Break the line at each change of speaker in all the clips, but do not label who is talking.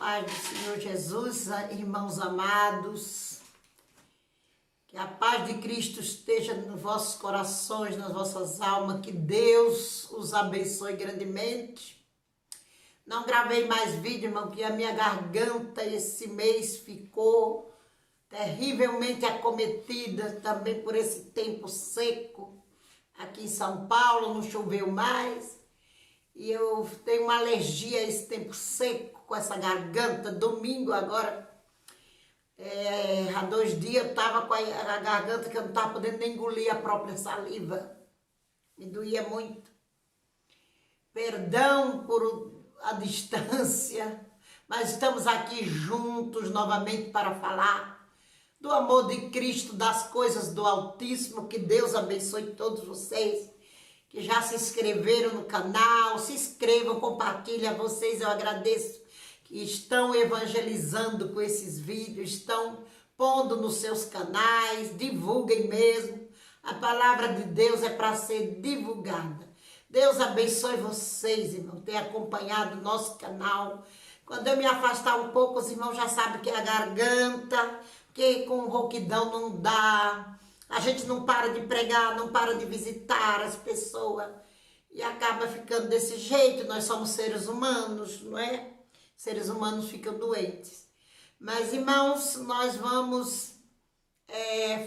paz do Senhor Jesus, irmãos amados, que a paz de Cristo esteja nos vossos corações, nas vossas almas, que Deus os abençoe grandemente. Não gravei mais vídeo, irmão, porque a minha garganta esse mês ficou terrivelmente acometida também por esse tempo seco. Aqui em São Paulo não choveu mais. E eu tenho uma alergia a esse tempo seco, com essa garganta. Domingo agora, há 2 dias, eu estava com a garganta que eu não estava podendo nem engolir a própria saliva. Me doía muito. Perdão por a distância, mas estamos aqui juntos novamente para falar do amor de Cristo, das coisas do Altíssimo. Que Deus abençoe todos vocês que já se inscreveram no canal. Se inscrevam, compartilhem. A vocês eu agradeço que estão evangelizando com esses vídeos, estão pondo nos seus canais, divulguem mesmo. A palavra de Deus é para ser divulgada. Deus abençoe vocês, irmão, ter acompanhado o nosso canal. Quando eu me afastar um pouco, os irmãos já sabem que é a garganta, porque com rouquidão não dá. A gente não para de pregar, não para de visitar as pessoas e acaba ficando desse jeito. Nós somos seres humanos, não é? Seres humanos ficam doentes. Mas, irmãos, nós vamos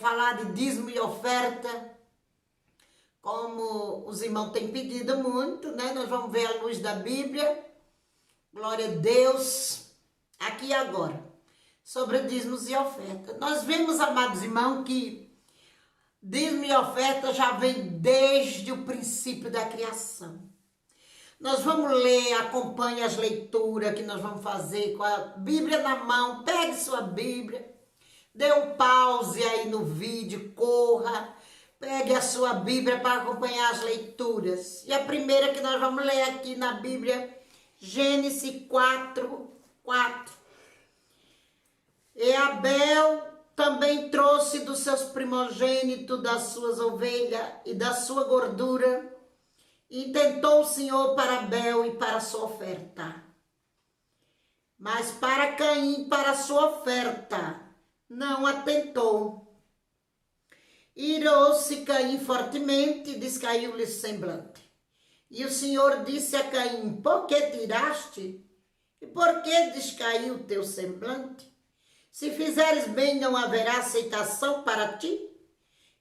falar de dízimo e oferta, como os irmãos têm pedido muito, né? Nós vamos ver a luz da Bíblia, glória a Deus, aqui e agora, sobre dízimos e oferta. Nós vemos, amados irmãos, que dízimo e oferta já vem desde o princípio da criação. Nós vamos ler, acompanhe as leituras que nós vamos fazer com a Bíblia na mão. Pegue sua Bíblia, dê um pause aí no vídeo, corra, pegue a sua Bíblia para acompanhar as leituras. E a primeira que nós vamos ler aqui na Bíblia, Gênesis 4:4. E Abel também trouxe dos seus primogênitos, das suas ovelhas e da sua gordura, e tentou o Senhor para Abel e para a sua oferta. Mas para Caim, para a sua oferta, não atentou. Irou-se Caim fortemente e descaiu-lhe o semblante. E o Senhor disse a Caim: por que tiraste? E por que descaiu o teu semblante? Se fizeres bem, não haverá aceitação para ti?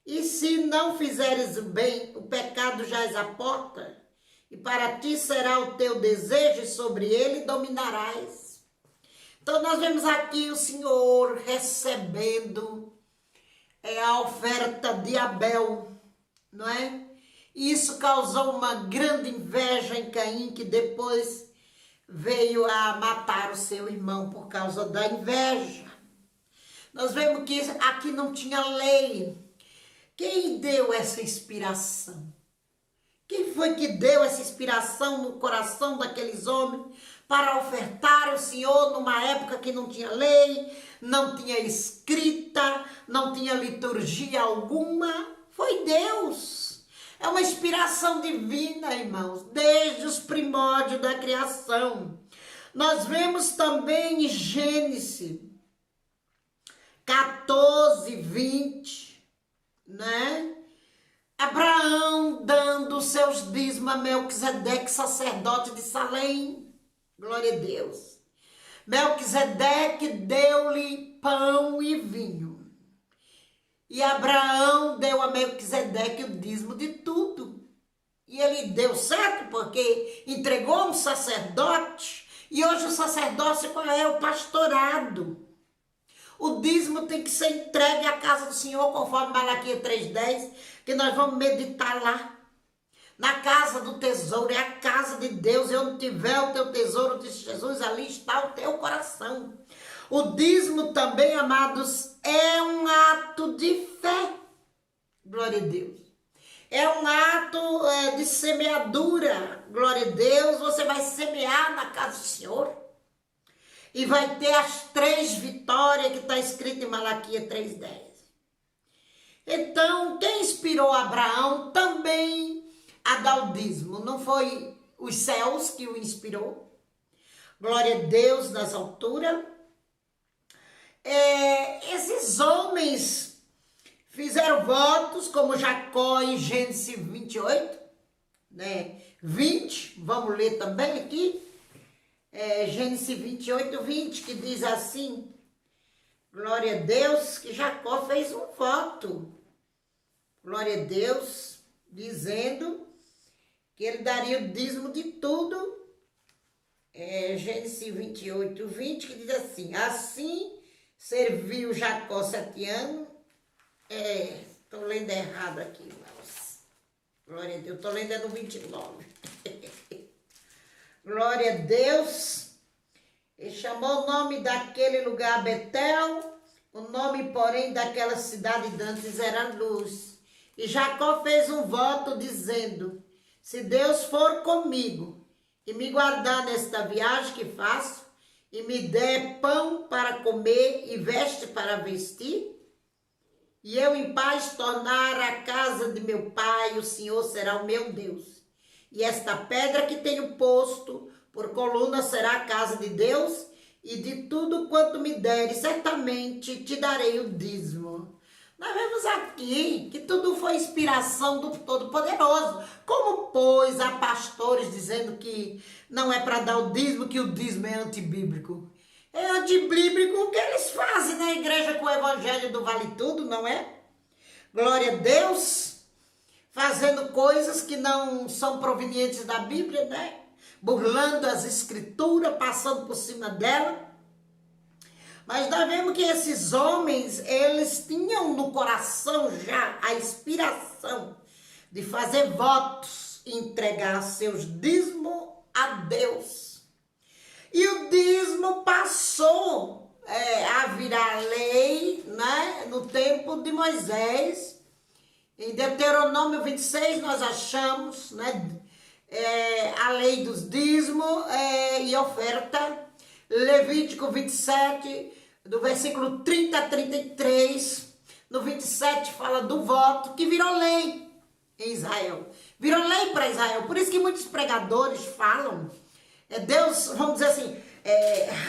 E se não fizeres o bem, o pecado jaz à porta, e para ti será o teu desejo, e sobre ele dominarás. Então nós vemos aqui o Senhor recebendo a oferta de Abel, não é? E isso causou uma grande inveja em Caim, que depois veio a matar o seu irmão por causa da inveja. Nós vemos que aqui não tinha lei. Quem deu essa inspiração? Quem foi que deu essa inspiração no coração daqueles homens para ofertar ao Senhor numa época que não tinha lei, não tinha escrita, não tinha liturgia alguma? Foi Deus. É uma inspiração divina, irmãos, desde os primórdios da criação. Nós vemos também em Gênesis 14:20, né? Abraão dando os seus dízimos a Melquisedeque, sacerdote de Salém. Glória a Deus. Melquisedeque deu-lhe pão e vinho. E Abraão deu a Melquisedeque o dízimo de tudo. E ele deu certo porque entregou um sacerdote. E hoje o sacerdócio é o pastorado. O dízimo tem que ser entregue à casa do Senhor, conforme Malaquias 3:10, que nós vamos meditar lá. Na casa do tesouro, é a casa de Deus, e onde tiver o teu tesouro, disse Jesus, ali está o teu coração. O dízimo também, amados, é um ato de fé. Glória a Deus. É um ato de semeadura. Glória a Deus. Você vai semear na casa do Senhor. E vai ter as 3 vitórias que está escrito em Malaquias 3:10. Então, quem inspirou Abraão também a dar o dízimo? Não foi os céus que o inspirou? Glória a Deus nas alturas. Esses homens fizeram votos, como Jacó em Gênesis 28, né? 20, vamos ler também aqui. Gênesis 28, 20, que diz assim, glória a Deus, que Jacó fez um voto. Glória a Deus, dizendo que ele daria o dízimo de tudo. Gênesis 28, 20, que diz assim, assim serviu Jacó 7 anos. Estou lendo errado aqui, mas glória a Deus, estou lendo no 29. Glória a Deus. Ele chamou o nome daquele lugar Betel, o nome, porém, daquela cidade dantes era Luz. E Jacó fez um voto dizendo, se Deus for comigo e me guardar nesta viagem que faço, e me der pão para comer e veste para vestir, e eu em paz tornar a casa de meu pai, o Senhor será o meu Deus. E esta pedra que tenho posto por coluna será a casa de Deus, e de tudo quanto me deres, certamente te darei o dízimo. Nós vemos aqui que tudo foi inspiração do Todo-Poderoso. Como, pois, há pastores dizendo que não é para dar o dízimo, que o dízimo é antibíblico. É antibíblico o que eles fazem na igreja com o evangelho do vale tudo, não é? Glória a Deus, fazendo coisas que não são provenientes da Bíblia, né? Burlando as escrituras, passando por cima dela. Mas nós vemos que esses homens, eles tinham no coração já a inspiração de fazer votos e entregar seus dízimos a Deus. E o dízimo passou a virar lei, né, no tempo de Moisés. Em Deuteronômio 26 nós achamos, né, a lei dos dízimos e oferta. Levítico 27, do versículo 30 a 33, no 27 fala do voto, que virou lei em Israel. Virou lei para Israel. Por isso que muitos pregadores falam, Deus, vamos dizer assim,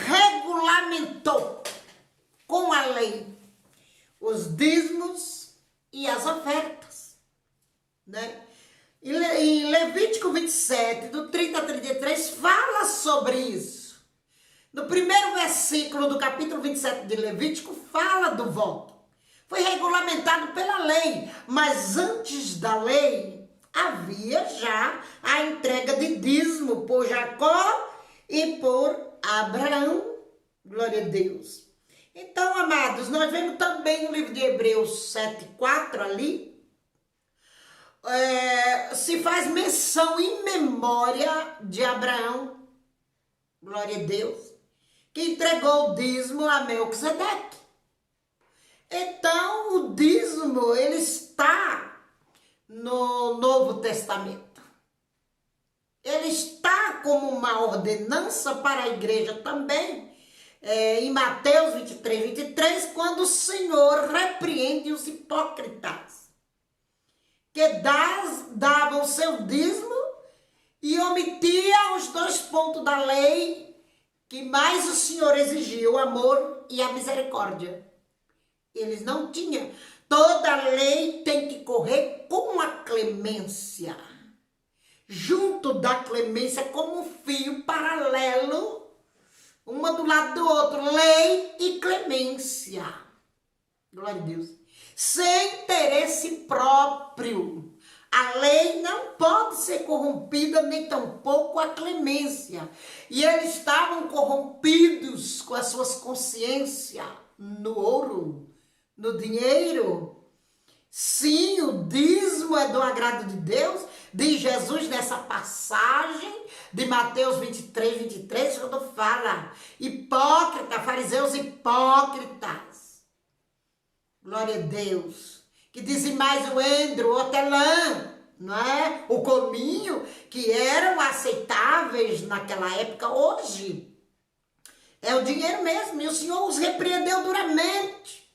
regulamentou com a lei os dízimos e as ofertas, né? Em Levítico 27, do 30 a 33, fala sobre isso. No primeiro versículo do capítulo 27 de Levítico, fala do voto. Foi regulamentado pela lei, mas antes da lei, havia já a entrega de dízimo por Jacó e por Abraão. Glória a Deus. Então, amados, nós vemos também no livro de Hebreus 7:4 ali, se faz menção em memória de Abraão, glória a Deus, que entregou o dízimo a Melquisedeque. Então, o dízimo, ele está no Novo Testamento. Ele está como uma ordenança para a igreja também, em Mateus 23, quando o Senhor repreende os hipócritas, que davam o seu dízimo e omitia os 2 pontos da lei que mais o Senhor exigia, o amor e a misericórdia. Eles não tinham. Toda lei tem que correr com a clemência. Junto da clemência, como um fio paralelo, uma do lado do outro, lei e clemência. Glória a Deus. Sem interesse próprio. A lei não pode ser corrompida, nem tampouco a clemência. E eles estavam corrompidos com as suas consciências no ouro, no dinheiro. Sim, o dízimo é do agrado de Deus, diz Jesus nessa passagem de Mateus 23, quando fala, hipócrita, fariseus hipócritas. Glória a Deus. Que dizimais o endro, o hortelã, não é? O cominho, que eram aceitáveis naquela época, hoje é o dinheiro mesmo, e o Senhor os repreendeu duramente,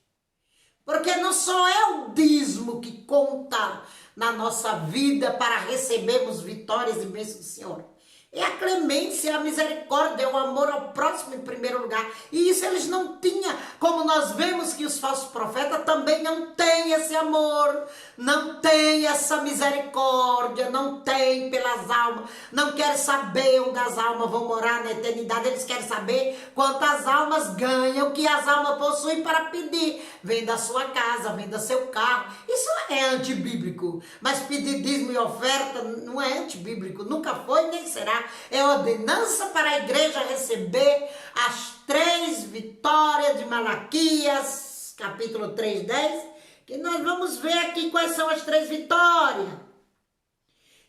porque não só é o dízimo que conta na nossa vida para recebermos vitórias e bênçãos do Senhor, É a clemência, a misericórdia, o amor ao próximo em primeiro lugar. E isso eles não tinham, como nós vemos que os falsos profetas também não têm esse amor, não têm essa misericórdia, não têm pelas almas, não querem saber onde as almas vão morar na eternidade, eles querem saber quantas almas ganham, o que as almas possuem para pedir. Venda a sua casa, venda seu carro. Isso é antibíblico, mas pedir dízimo e oferta não é antibíblico, nunca foi nem será. É ordenança para a igreja receber as 3 vitórias de Malaquias, capítulo 3:10, que nós vamos ver aqui quais são as 3 vitórias.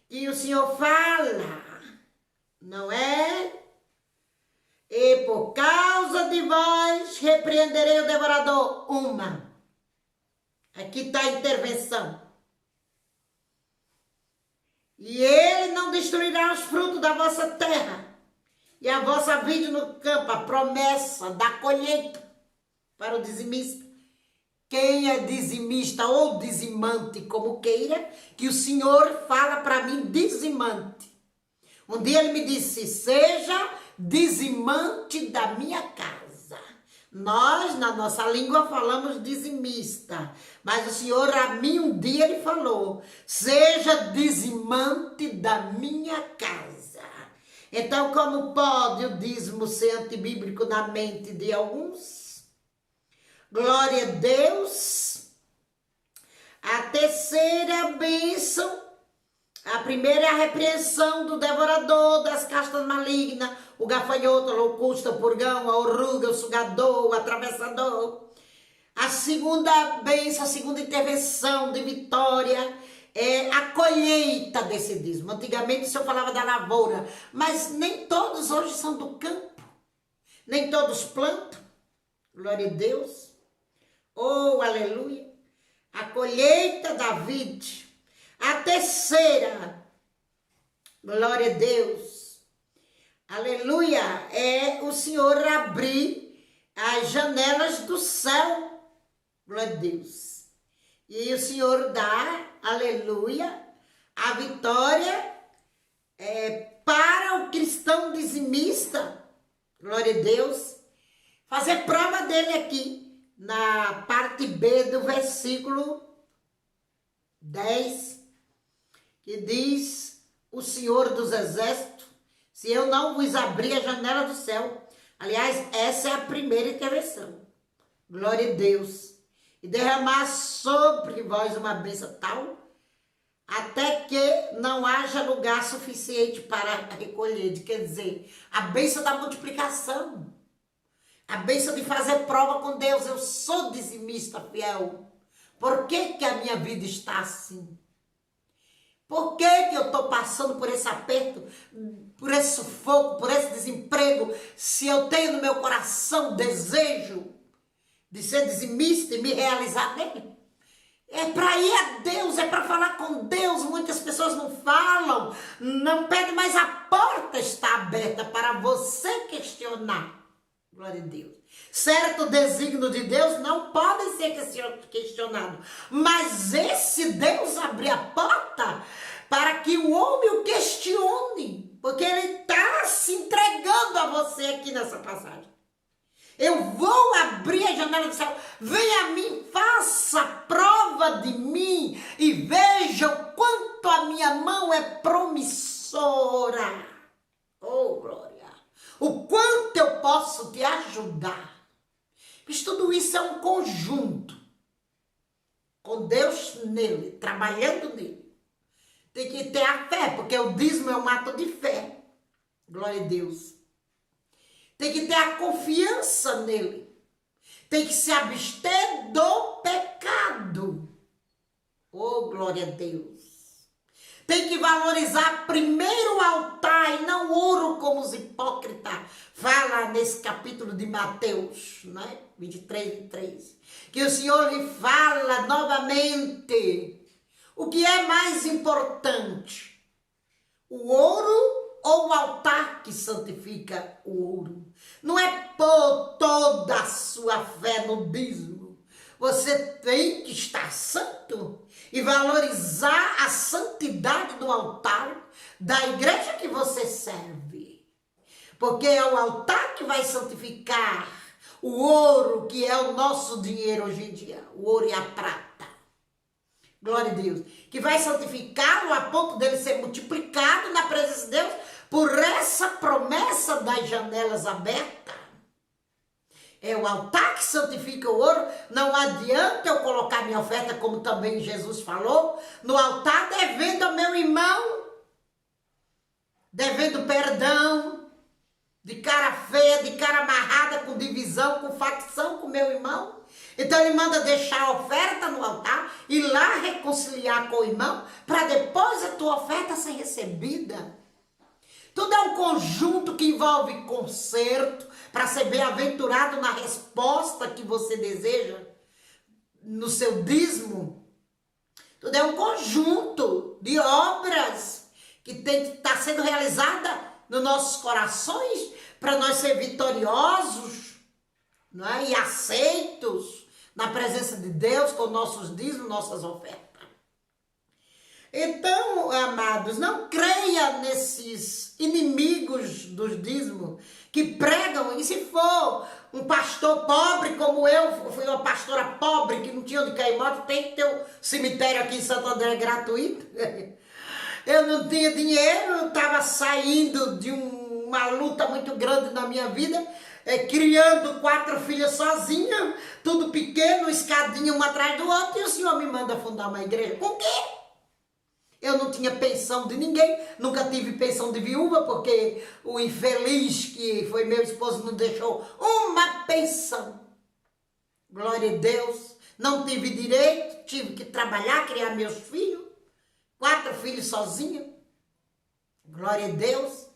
E o Senhor fala, não é? E por causa de vós repreenderei o devorador. Uma. Aqui está a intervenção. E ele não destruirá os frutos da vossa terra, e a vossa vide no campo, a promessa da colheita para o dizimista. Quem é dizimista ou dizimante, como queira, que o Senhor fala para mim dizimante. Um dia ele me disse, seja dizimante da minha casa. Nós, na nossa língua, falamos dizimista. Mas o Senhor, a mim, um dia ele falou, seja dizimante da minha casa. Então, como pode o dízimo ser antibíblico na mente de alguns? Glória a Deus. A terceira bênção. A primeira é a repreensão do devorador, das castas malignas, o gafanhoto, a locusta, o purgão, a oruga, o sugador, o atravessador. A segunda bênção, a segunda intervenção de vitória é a colheita desse dízimo. Antigamente o Senhor falava da lavoura, mas nem todos hoje são do campo, nem todos plantam. Glória a Deus. Oh, aleluia. A colheita da vide. A terceira, glória a Deus, aleluia, é o Senhor abrir as janelas do céu, glória a Deus. E o Senhor dá, aleluia, a vitória para o cristão dizimista, glória a Deus. Fazer prova dele aqui, na parte B do versículo 10, que diz o Senhor dos Exércitos, se eu não vos abrir a janela do céu. Aliás, essa é a primeira intervenção. Glória a Deus. E derramar sobre vós uma bênção tal, até que não haja lugar suficiente para recolher. Quer dizer, a bênção da multiplicação. A bênção de fazer prova com Deus. Eu sou dizimista fiel. Por que que a minha vida está assim? Por que que eu estou passando por esse aperto, por esse sufoco, por esse desemprego, se eu tenho no meu coração desejo de ser dizimista e me realizar nele? É para ir a Deus, é para falar com Deus. Muitas pessoas não falam, não pedem, mas a porta está aberta para você questionar. Glória a Deus. Certo desígnio de Deus não pode ser questionado. Mas esse Deus abre a porta para que o homem o questione. Porque ele está se entregando a você aqui nessa passagem. Eu vou abrir a janela do céu. Venha a mim, faça prova de mim e veja o quanto a minha mão é promissora. Oh, glória. O quanto eu posso te ajudar. Mas tudo isso é um conjunto. Com Deus nele, trabalhando nele. Tem que ter a fé, porque o dízimo é um ato de fé. Glória a Deus. Tem que ter a confiança nele. Tem que se abster do pecado. Oh, glória a Deus. Tem que valorizar primeiro o altar e não o ouro como os hipócritas. Fala nesse capítulo de Mateus, né? 23. Que o Senhor lhe fala novamente. O que é mais importante? O ouro ou o altar que santifica o ouro? Não é pôr toda a sua fé no dízimo. Você tem que estar santo e valorizar a santidade do altar da igreja que você serve. Porque é o altar que vai santificar o ouro, que é o nosso dinheiro hoje em dia, o ouro e a prata. Glória a Deus. Que vai santificá-lo a ponto dele ser multiplicado na presença de Deus por essa promessa das janelas abertas. É o altar que santifica o ouro. Não adianta eu colocar minha oferta, como também Jesus falou, no altar devendo ao meu irmão, devendo perdão, de cara feia, de cara amarrada, com divisão, com facção com meu irmão. Então ele manda deixar a oferta no altar, ir lá reconciliar com o irmão, para depois a tua oferta ser recebida. Tudo é um conjunto que envolve conserto, para ser bem-aventurado na resposta que você deseja, no seu dízimo. Tudo é um conjunto de obras que tem que estar sendo realizada nos nossos corações, para nós ser vitoriosos, não é? E aceitos na presença de Deus com nossos dízimos, nossas ofertas. Então, amados, não creia nesses inimigos dos dízimos que pregam, e se for um pastor pobre como eu, fui uma pastora pobre que não tinha onde cair morto, tem que ter um cemitério aqui em Santo André gratuito. Eu não tinha dinheiro, eu estava saindo de uma luta muito grande na minha vida, criando 4 filhas sozinha, tudo pequeno, escadinha um atrás do outro, e o Senhor me manda fundar uma igreja. Com quê? Eu não tinha pensão de ninguém, nunca tive pensão de viúva, porque o infeliz que foi meu esposo não deixou uma pensão. Glória a Deus. Não tive direito, tive que trabalhar, criar meus filhos. 4 filhos sozinha. Glória a Deus.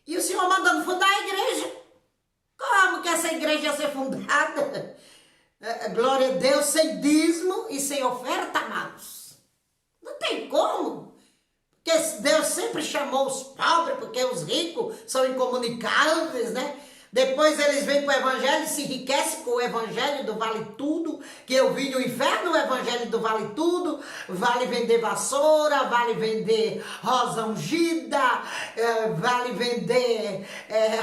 E o Senhor mandando fundar a igreja. Como que essa igreja ia ser fundada? Glória a Deus, sem dízimo e sem oferta, amados. Não tem como. Porque Deus sempre chamou os pobres, porque os ricos são incomunicáveis, né? Depois eles vêm para o evangelho e se enriquecem com o evangelho do vale tudo, que eu vi no inferno, o evangelho do vale tudo, vale vender vassoura, vale vender rosa ungida, vale vender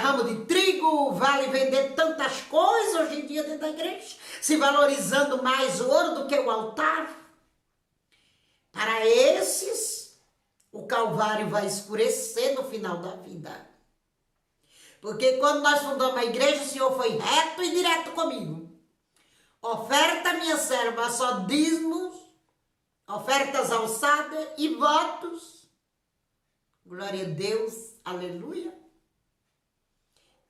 ramo de trigo, vale vender tantas coisas hoje em dia dentro da igreja, se valorizando mais o ouro do que o altar. Para esses, o Calvário vai escurecer no final da vida. Porque quando nós fundamos a igreja, o Senhor foi reto e direto comigo. Oferta, minha serva, só dízimos, ofertas alçadas e votos. Glória a Deus, aleluia.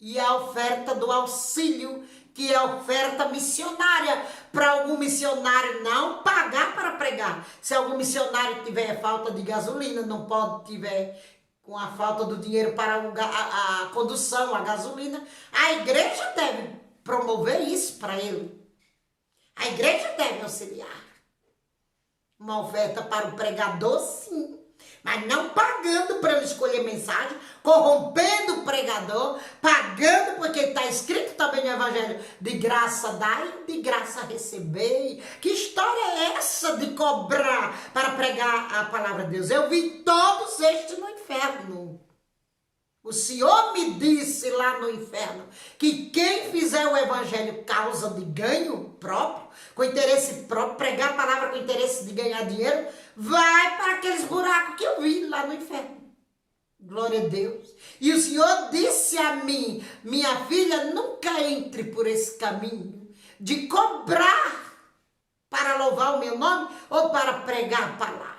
E a oferta do auxílio, que é a oferta missionária, para algum missionário não pagar para pregar. Se algum missionário tiver falta de gasolina, não pode tiver com a falta do dinheiro para a condução, a gasolina, a igreja deve promover isso para ele. A igreja deve auxiliar. Uma oferta para o pregador, sim. Mas não pagando para ele escolher mensagem, corrompendo o pregador, pagando, porque está escrito também no Evangelho, de graça dai, de graça recebei. Que história é essa de cobrar para pregar a palavra de Deus? Eu vi todos estes no inferno. O Senhor me disse lá no inferno que quem fizer o evangelho causa de ganho próprio, com interesse próprio, pregar a palavra com interesse de ganhar dinheiro, vai para aqueles buracos que eu vi lá no inferno. Glória a Deus. E o Senhor disse a mim, minha filha, nunca entre por esse caminho de cobrar para louvar o meu nome ou para pregar a palavra.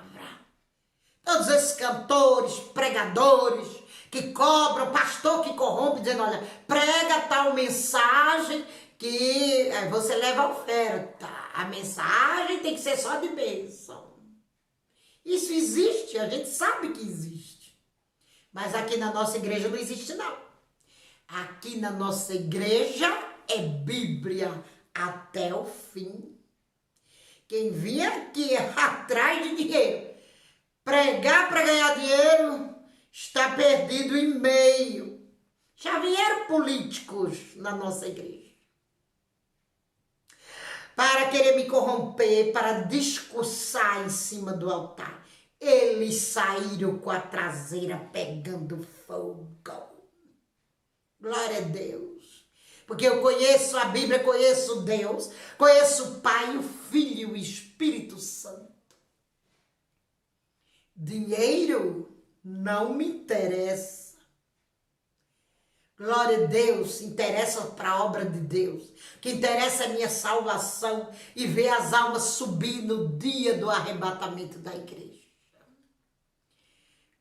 Todos esses cantores, pregadores, que cobram, pastor que corrompe, dizendo, olha, prega tal mensagem que você leva a oferta. A mensagem tem que ser só de bênção. Isso existe, a gente sabe que existe. Mas aqui na nossa igreja não existe, não. Aqui na nossa igreja é Bíblia até o fim. Quem vinha aqui atrás de dinheiro, pregar para ganhar dinheiro, está perdido em meio. Já vieram políticos na nossa igreja. para querer me corromper, para discursar em cima do altar. Eles saíram com a traseira pegando fogo. Glória a Deus. Porque eu conheço a Bíblia, conheço Deus, conheço o Pai, o Filho e o Espírito Santo. Dinheiro não me interessa. Glória a Deus, interessa para a obra de Deus. O que interessa é a minha salvação e ver as almas subir no dia do arrebatamento da igreja.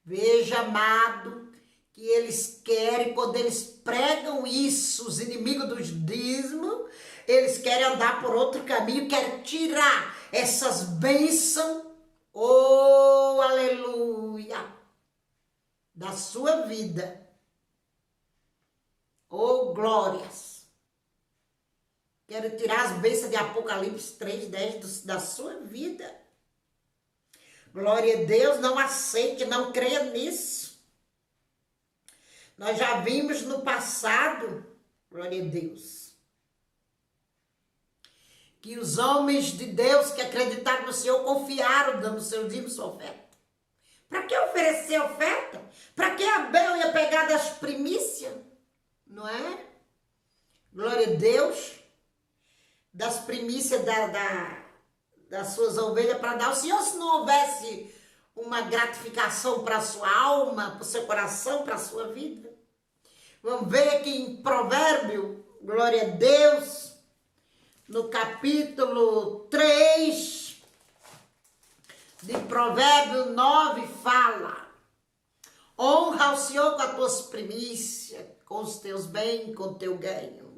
Veja, amado, que eles querem, quando eles pregam isso, os inimigos dos dízimos, eles querem andar por outro caminho, querem tirar essas bênçãos, oh, aleluia, da sua vida. Oh, glórias. Quero tirar as bênçãos de Apocalipse 3:10 da sua vida. Glória a Deus, não aceite, não creia nisso. Nós já vimos no passado, glória a Deus, que os homens de Deus que acreditaram no Senhor confiaram dando seu dízimo e sua oferta. Para que oferecer oferta? Para que Abel ia pegar das primícias? Não é? Glória a Deus, das primícias das suas ovelhas para dar ao Senhor, se não houvesse uma gratificação para a sua alma, para o seu coração, para a sua vida. Vamos ver aqui em Provérbio, glória a Deus, no capítulo 3 de Provérbio 9, fala: honra ao Senhor com as tuas primícias, com os teus bens, com o teu ganho.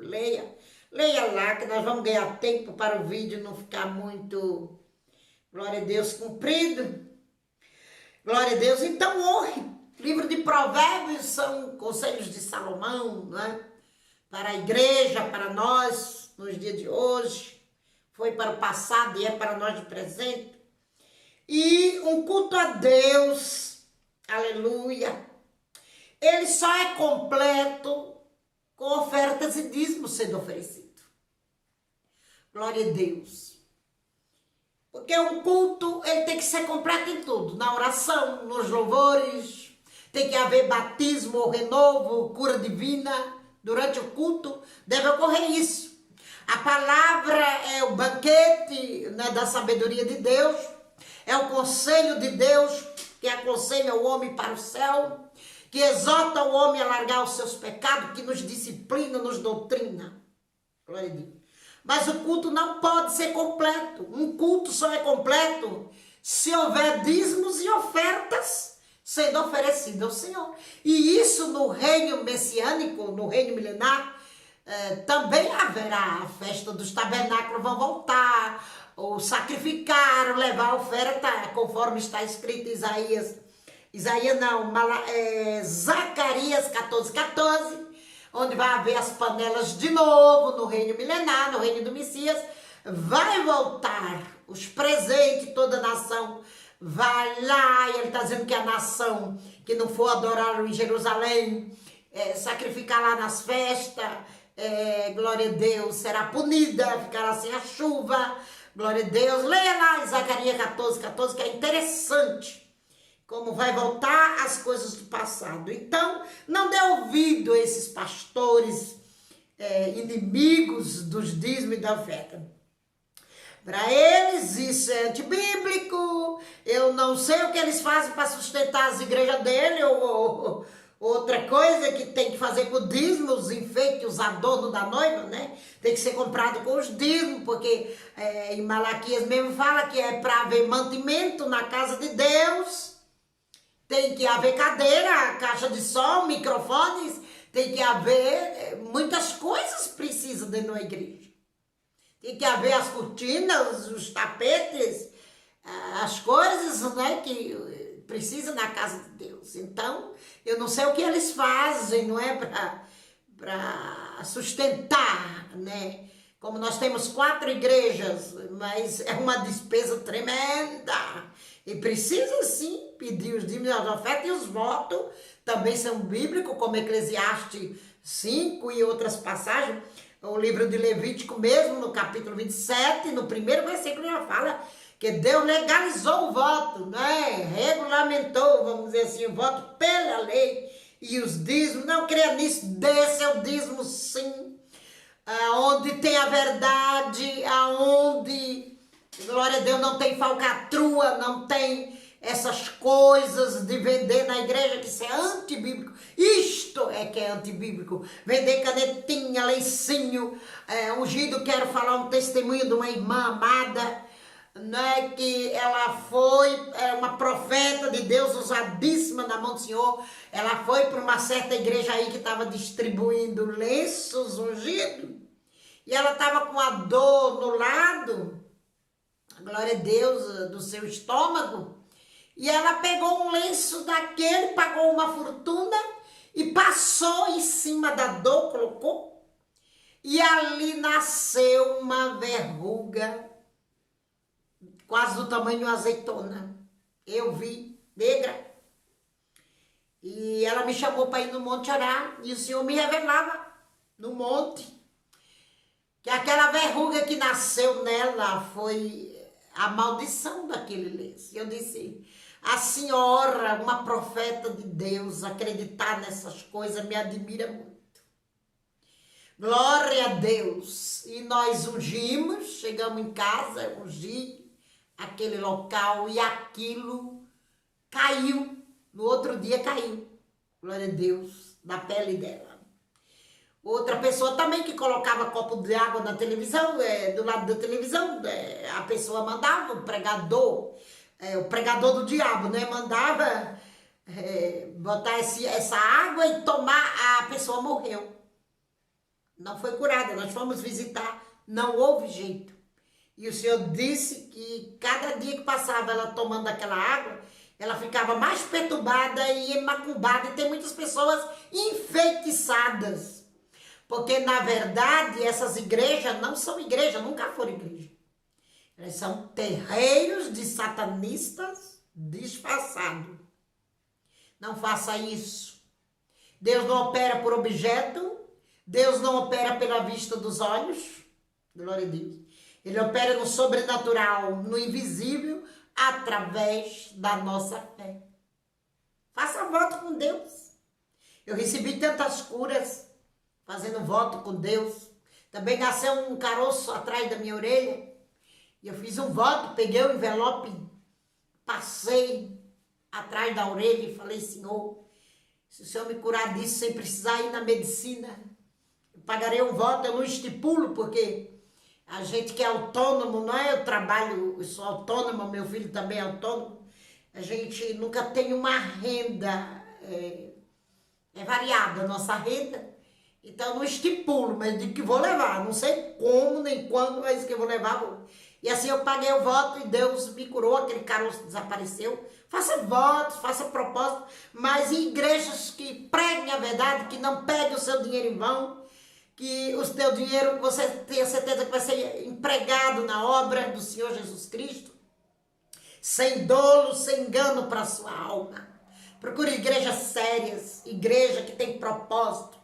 Leia lá, que nós vamos ganhar tempo para o vídeo não ficar muito, glória a Deus, comprido. Glória a Deus. Então, honre. Livro de Provérbios são conselhos de Salomão, não é? Para a igreja, para nós, nos dias de hoje. Foi para o passado e é para nós de presente. E um culto a Deus, aleluia, ele só é completo com ofertas e dízimos sendo oferecido. Glória a Deus. Porque um culto, ele tem que ser completo em tudo. Na oração, nos louvores, tem que haver batismo ou renovo, cura divina. Durante o culto deve ocorrer isso. A palavra é o banquete, né, da sabedoria de Deus. É o conselho de Deus que aconselha o homem para o céu, que exorta o homem a largar os seus pecados, que nos disciplina, nos doutrina. Glória a Deus. Mas o culto não pode ser completo. Um culto só é completo se houver dízimos e ofertas sendo oferecidas ao Senhor. E isso no reino messiânico, no reino milenar, também haverá. A festa dos tabernáculos vão voltar, ou sacrificar, ou levar a oferta, conforme está escrito em Zacarias 14:14, onde vai haver as panelas de novo no reino milenar, no reino do Messias. Vai voltar os presentes, toda a nação vai lá, e ele está dizendo que a nação que não for adorá-lo em Jerusalém, sacrificar lá nas festas, glória a Deus, será punida, ficará sem a chuva, glória a Deus. Leia lá em Zacarias 14:14, que é interessante como vai voltar as coisas do passado. Então, não dê ouvido a esses pastores inimigos dos dízimos e da oferta. Para eles, isso é antibíblico. Eu não sei o que eles fazem para sustentar as igrejas dele, ou outra coisa que tem que fazer com o dízimo, os enfeites, os adornos da noiva, né? Tem que ser comprado com os dízimos, porque em Malaquias mesmo fala que é para haver mantimento na casa de Deus. Tem que haver cadeira, caixa de som, microfones, tem que haver muitas coisas precisas dentro da igreja. Tem que haver as cortinas, os tapetes, as coisas, né, que precisa na casa de Deus. Então, eu não sei o que eles fazem, não é, para sustentar, né? Como nós temos 4 igrejas, mas é uma despesa tremenda. E precisa sim pedir os dízimos, as ofertas, e os votos também são bíblicos, como Eclesiastes 5 e outras passagens, o livro de Levítico mesmo, no capítulo 27, no primeiro versículo já fala que Deus legalizou o voto, né? Regulamentou, vamos dizer assim, o voto pela lei e os dízimos. Não creia nisso, desse é o dízimo sim, aonde tem a verdade, aonde, glória a Deus, não tem falcatrua, não tem essas coisas de vender na igreja, que isso é antibíblico. Isto é que é antibíblico. Vender canetinha, lencinho, ungido. Quero falar um testemunho de uma irmã amada, né, que ela foi uma profeta de Deus, usadíssima na mão do Senhor. Ela foi para uma certa igreja aí que estava distribuindo lenços ungidos, e ela estava com a dor no lado, glória a Deus, do seu estômago, e ela pegou um lenço daquele, pagou uma fortuna e passou em cima da dor, colocou, e ali nasceu uma verruga quase do tamanho de uma azeitona. Eu vi, negra. E ela me chamou para ir no monte orar, e o Senhor me revelava no monte que aquela verruga que nasceu nela foi a maldição daquele lenço. Eu disse: a senhora, uma profeta de Deus, acreditar nessas coisas me admira muito. Glória a Deus. E nós ungimos, chegamos em casa, ungi aquele local e aquilo caiu. No outro dia caiu. Glória a Deus, da pele dela. Outra pessoa também que colocava copo de água na televisão, do lado da televisão, a pessoa mandava, o pregador do diabo, né? Mandava botar essa água e tomar, a pessoa morreu. Não foi curada, nós fomos visitar, não houve jeito. E o Senhor disse que cada dia que passava ela tomando aquela água, ela ficava mais perturbada e macumbada, e tem muitas pessoas enfeitiçadas. Porque, na verdade, essas igrejas não são igrejas, nunca foram igreja. Elas são terreiros de satanistas disfarçados. Não faça isso. Deus não opera por objeto, Deus não opera pela vista dos olhos. Glória a Deus. Ele opera no sobrenatural, no invisível, através da nossa fé. Faça voto com Deus. Eu recebi tantas curas fazendo voto com Deus. Também nasceu um caroço atrás da minha orelha. E eu fiz um voto, peguei o envelope, passei atrás da orelha e falei: Senhor, se o Senhor me curar disso sem precisar ir na medicina, eu pagarei um voto. Eu não estipulo, porque a gente que é autônomo, não é? Eu trabalho, eu sou autônoma, meu filho também é autônomo. A gente nunca tem uma renda, é variada a nossa renda. Então, não estipulo, mas digo que vou levar. Não sei como, nem quando, mas que eu vou levar. E assim eu paguei o voto e Deus me curou, aquele caroço desapareceu. Faça votos, faça propósito, mas em igrejas que preguem a verdade, que não peguem o seu dinheiro em vão, que o teu dinheiro, você tenha certeza que vai ser empregado na obra do Senhor Jesus Cristo, sem dolo, sem engano para a sua alma. Procure igrejas sérias, igreja que tem propósito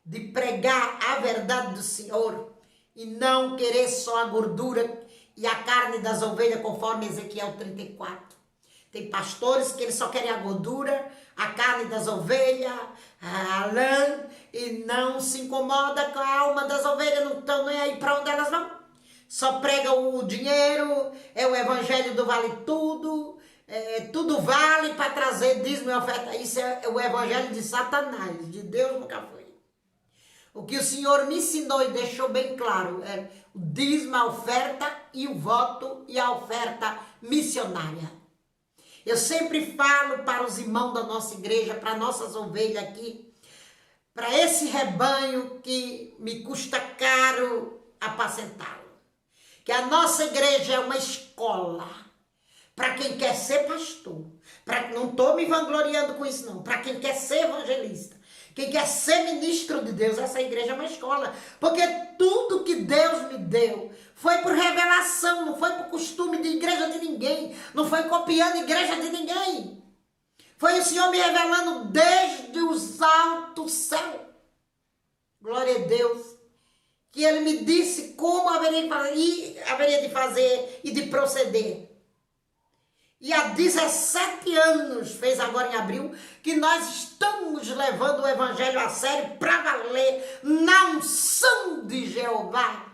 de pregar a verdade do Senhor e não querer só a gordura e a carne das ovelhas, conforme Ezequiel 34. Tem pastores que eles só querem a gordura, a carne das ovelhas, a lã, e não se incomoda com a alma das ovelhas, não estão nem aí para onde elas vão. Só pregam o dinheiro, é o evangelho do vale tudo, tudo vale para trazer dízimo e oferta. Isso é o evangelho de Satanás, de Deus nunca foi. O que o Senhor me ensinou e deixou bem claro é o dízimo, a oferta e o voto e a oferta missionária. Eu sempre falo para os irmãos da nossa igreja, para nossas ovelhas aqui, para esse rebanho que me custa caro apacentá-lo, que a nossa igreja é uma escola para quem quer ser pastor. Não estou me vangloriando com isso não, para quem quer ser evangelista. Quem quer ser ministro de Deus, essa igreja é uma escola. Porque tudo que Deus me deu foi por revelação, não foi por costume de igreja de ninguém. Não foi copiando igreja de ninguém. Foi o Senhor me revelando desde os altos céus. glória a Deus, que ele me disse como haveria de fazer e de proceder. E há 17 anos, fez agora em abril, que nós estamos levando o evangelho a sério para valer, na unção de Jeová,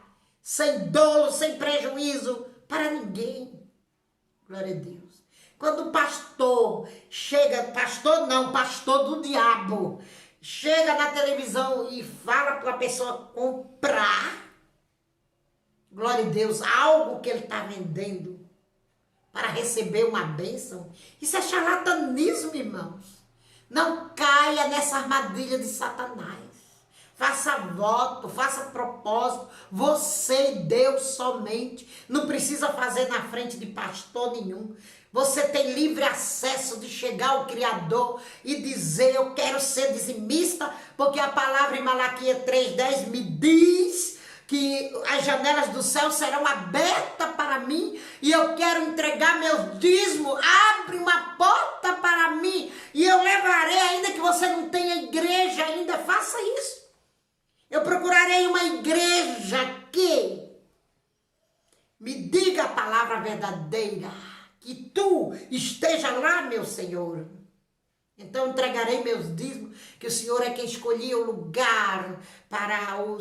sem dolo, sem prejuízo para ninguém. Glória a Deus. Quando o pastor chega, pastor do diabo, chega na televisão e fala para a pessoa comprar, glória a Deus, algo que ele está vendendo para receber uma bênção, isso é charlatanismo, irmãos. Não caia nessa armadilha de Satanás. Faça voto, faça propósito, você e Deus somente. Não precisa fazer na frente de pastor nenhum. Você tem livre acesso de chegar ao Criador e dizer: eu quero ser dizimista, porque a palavra em Malaquias 3:10 me diz que as janelas do céu serão abertas para mim e eu quero entregar meus dízimos. Abre uma porta para mim e eu levarei, ainda que você não tenha igreja ainda, faça isso. Eu procurarei uma igreja que me diga a palavra verdadeira, que tu esteja lá, meu Senhor. Então entregarei meus dízimos, que o Senhor é quem escolhia o lugar para o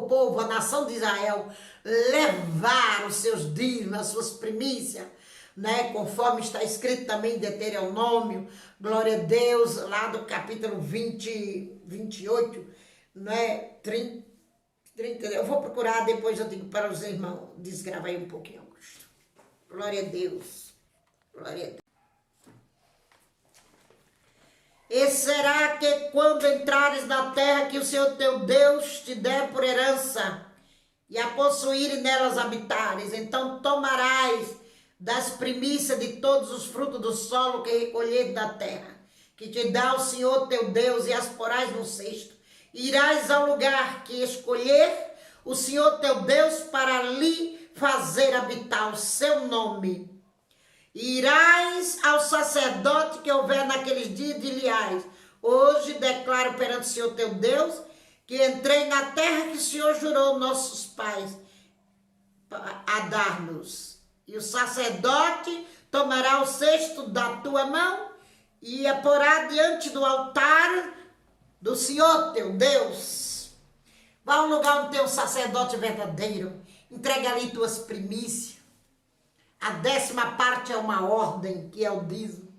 povo, a nação de Israel, levar os seus dízimos, as suas primícias, né? Conforme está escrito também em Deuteronômio, glória a Deus, lá do capítulo 28, né? 30, eu vou procurar, depois eu digo para os irmãos, desgrava aí um pouquinho, Augusto. Glória a Deus, glória a Deus. E será que quando entrares na terra que o Senhor teu Deus te der por herança, e a possuir e nelas habitares, então tomarás das primícias de todos os frutos do solo que recolheres da terra, que te dá o Senhor teu Deus, e as porás no cesto. Irás ao lugar que escolher o Senhor teu Deus para ali fazer habitar o seu nome. Irás ao sacerdote que houver naqueles dias de Eliás: hoje declaro perante o Senhor teu Deus que entrei na terra que o Senhor jurou nossos pais a dar-nos. E o sacerdote tomará o cesto da tua mão e a porá diante do altar do Senhor teu Deus. Vá ao lugar onde tem um sacerdote verdadeiro, entrega ali tuas primícias. A 10ª parte é uma ordem, que é o dízimo.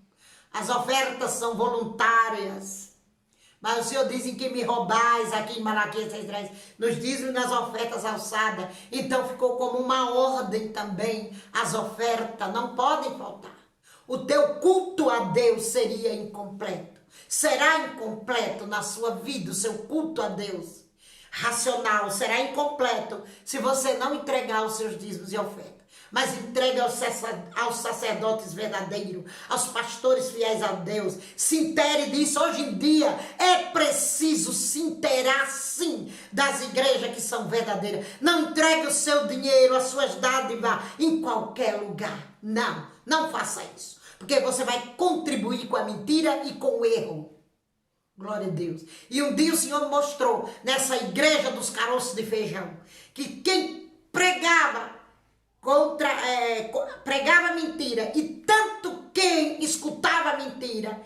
As ofertas são voluntárias. Mas o Senhor diz: em que me roubais, aqui em Malaquias 3:10, nos dízimos e nas ofertas alçadas. Então ficou como uma ordem também. As ofertas não podem faltar. O teu culto a Deus seria incompleto. Será incompleto na sua vida o seu culto a Deus. Racional será incompleto se você não entregar os seus dízimos e ofertas. Mas entregue aos sacerdotes verdadeiros, aos pastores fiéis a Deus. Se intere disso. Hoje em dia é preciso se inteirar sim das igrejas que são verdadeiras. Não entregue o seu dinheiro, as suas dádivas em qualquer lugar. Não, não faça isso. Porque você vai contribuir com a mentira e com o erro. Glória a Deus. E um dia o Senhor mostrou nessa igreja dos caroços de feijão que quem pregava mentira, e tanto quem escutava a mentira,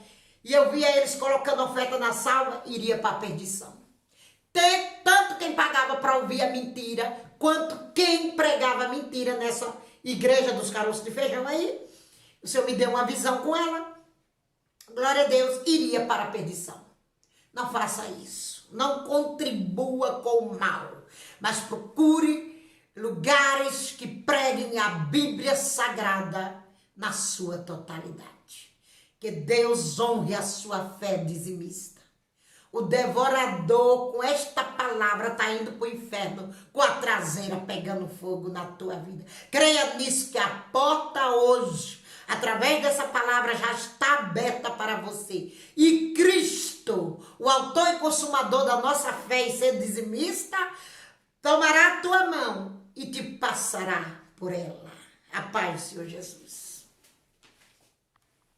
e eu via eles colocando oferta na salva, iria para a perdição. Tanto quem pagava para ouvir a mentira, quanto quem pregava mentira nessa igreja dos caroços de feijão aí, o Senhor me deu uma visão com ela, glória a Deus, iria para a perdição. Não faça isso, não contribua com o mal, mas procure lugares que preguem a Bíblia Sagrada na sua totalidade. Que Deus honre a sua fé dizimista. O devorador com esta palavra está indo para o inferno com a traseira pegando fogo na tua vida. Creia nisso, que a porta hoje, através dessa palavra, já está aberta para você. E Cristo, o autor e consumador da nossa fé e ser dizimista, tomará a tua mão e te passará por ela. A paz do Senhor Jesus.